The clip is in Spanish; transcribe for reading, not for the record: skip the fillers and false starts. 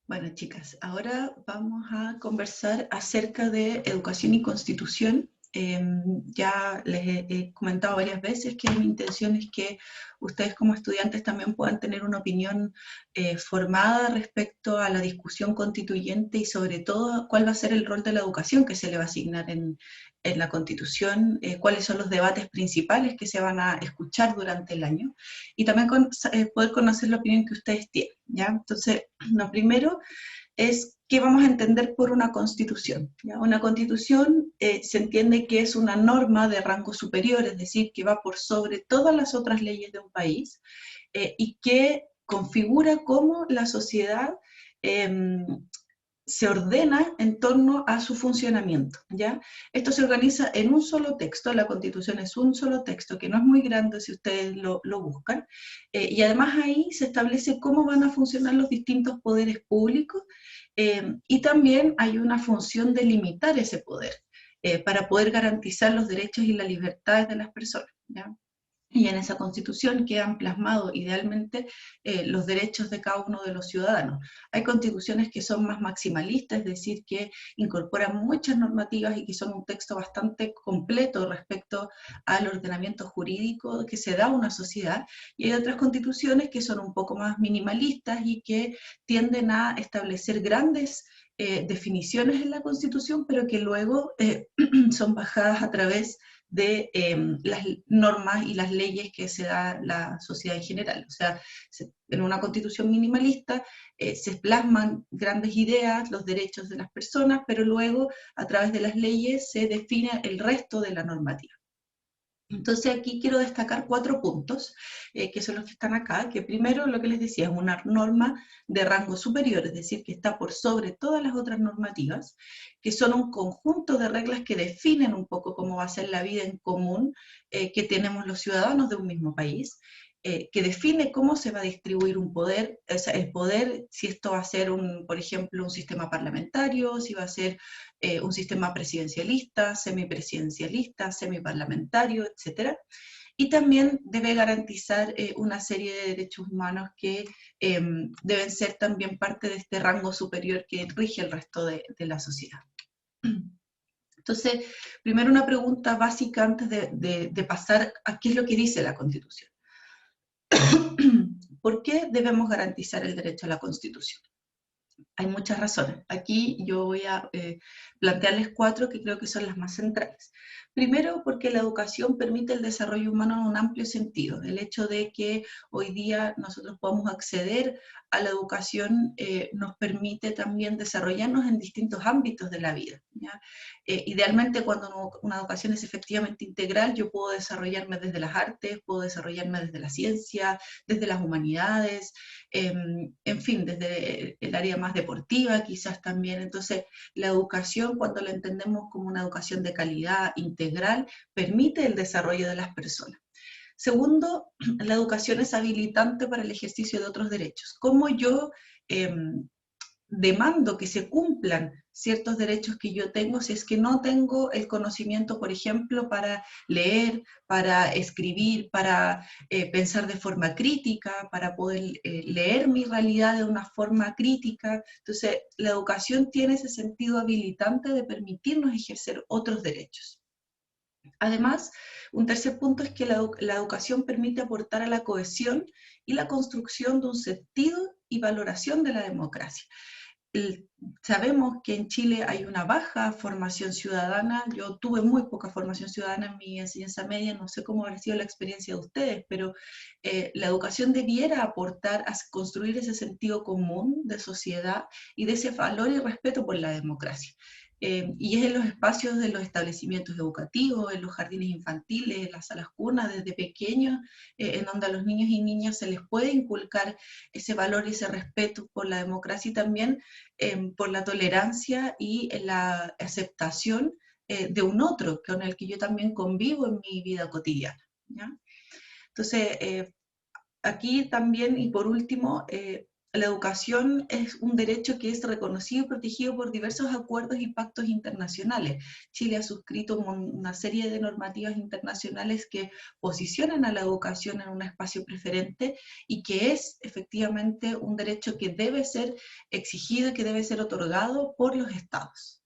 Bueno, chicas, ahora vamos a conversar acerca de educación y constitución. Ya les he comentado varias veces que mi intención es que ustedes como estudiantes también puedan tener una opinión formada respecto a la discusión constituyente y sobre todo cuál va a ser el rol de la educación que se le va a asignar en la constitución, cuáles son los debates principales que se van a escuchar durante el año y también poder conocer la opinión que ustedes tienen, ¿ya? Entonces, lo primero es qué vamos a entender por una constitución. ¿Ya? Una constitución se entiende que es una norma de rango superior, es decir, que va por sobre todas las otras leyes de un país y que configura cómo la sociedad eh, se ordena en torno a su funcionamiento, ¿ya? Esto se organiza en un solo texto, la Constitución es un solo texto, que no es muy grande si ustedes lo buscan, y además ahí se establece cómo van a funcionar los distintos poderes públicos, y también hay una función de limitar ese poder, para poder garantizar los derechos y las libertades de las personas, ¿ya? Y en esa constitución quedan plasmados idealmente los derechos de cada uno de los ciudadanos. Hay constituciones que son más maximalistas, es decir, que incorporan muchas normativas y que son un texto bastante completo respecto al ordenamiento jurídico que se da a una sociedad, y hay otras constituciones que son un poco más minimalistas y que tienden a establecer grandes definiciones en la Constitución, pero que luego son bajadas a través de las normas y las leyes que se da la sociedad en general. O sea, en una constitución minimalista se plasman grandes ideas, los derechos de las personas, pero luego a través de las leyes se define el resto de la normativa. Entonces aquí quiero destacar 4 puntos, que son los que están acá, que primero lo que les decía es una norma de rango superior, es decir, que está por sobre todas las otras normativas, que son un conjunto de reglas que definen un poco cómo va a ser la vida en común que tenemos los ciudadanos de un mismo país, que define cómo se va a distribuir un poder, o sea, el poder, si esto va a ser, por ejemplo, un sistema parlamentario, si va a ser un sistema presidencialista, semipresidencialista, semiparlamentario, etcétera. Y también debe garantizar una serie de derechos humanos que deben ser también parte de este rango superior que rige el resto de la sociedad. Entonces, primero una pregunta básica antes de pasar a qué es lo que dice la Constitución. ¿Por qué debemos garantizar el derecho a la Constitución? Hay muchas razones. Aquí yo voy a plantearles 4 que creo que son las más centrales. Primero, porque la educación permite el desarrollo humano en un amplio sentido. El hecho de que hoy día nosotros podamos acceder a la educación nos permite también desarrollarnos en distintos ámbitos de la vida, ¿ya? Idealmente, cuando una educación es efectivamente integral, yo puedo desarrollarme desde las artes, puedo desarrollarme desde la ciencia, desde las humanidades, en fin, desde el área más deportiva quizás también. Entonces, la educación, cuando la entendemos como una educación de calidad integral, permite el desarrollo de las personas. Segundo, la educación es habilitante para el ejercicio de otros derechos. ¿Cómo yo eh, demando que se cumplan ciertos derechos que yo tengo si es que no tengo el conocimiento, por ejemplo, para leer, para escribir, para pensar de forma crítica, para poder leer mi realidad de una forma crítica? Entonces, la educación tiene ese sentido habilitante de permitirnos ejercer otros derechos. Además, un tercer punto es que la educación permite aportar a la cohesión y la construcción de un sentido y valoración de la democracia. Sabemos que en Chile hay una baja formación ciudadana. Yo tuve muy poca formación ciudadana en mi enseñanza media, no sé cómo habrá sido la experiencia de ustedes, pero la educación debiera aportar a construir ese sentido común de sociedad y de ese valor y respeto por la democracia. Y es en los espacios de los establecimientos educativos, en los jardines infantiles, en las salas cunas, desde pequeños, en donde a los niños y niñas se les puede inculcar ese valor y ese respeto por la democracia y también por la tolerancia y la aceptación de un otro con el que yo también convivo en mi vida cotidiana, ¿ya? Entonces, aquí también, y por último, la educación es un derecho que es reconocido y protegido por diversos acuerdos y pactos internacionales. Chile ha suscrito una serie de normativas internacionales que posicionan a la educación en un espacio preferente y que es efectivamente un derecho que debe ser exigido y que debe ser otorgado por los estados.